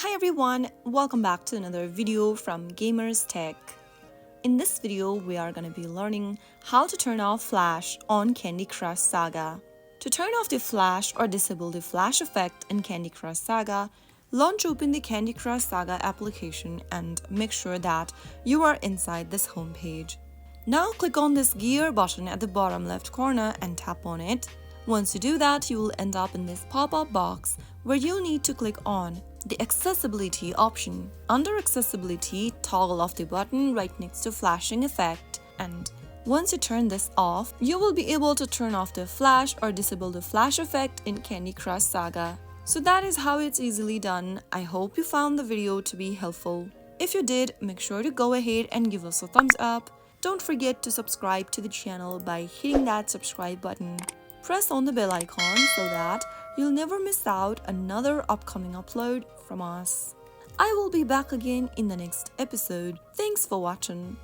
Hi everyone, welcome back to another video from Gamers Tech. In this video, we are going to be learning how to turn off flash on Candy Crush Saga. To turn off the flash or disable the flash effect in Candy Crush Saga, launch open the Candy Crush Saga application and make sure that you are inside this homepage. Now click on this gear button at the bottom left corner and tap on it. Once you do that, you will end up in this pop-up box where you need to click on the accessibility option. Under accessibility, toggle off the button right next to flashing effect, and once you turn this off, you will be able to turn off the flash or disable the flash effect in Candy Crush Saga. So that is how it's easily done. I hope you found the video to be helpful. If you did, make sure to go ahead and give us a thumbs up. Don't forget to subscribe to the channel by hitting that subscribe button. Press on the bell icon so that you'll never miss out another upcoming upload from us. I will be back again in the next episode. Thanks for watching.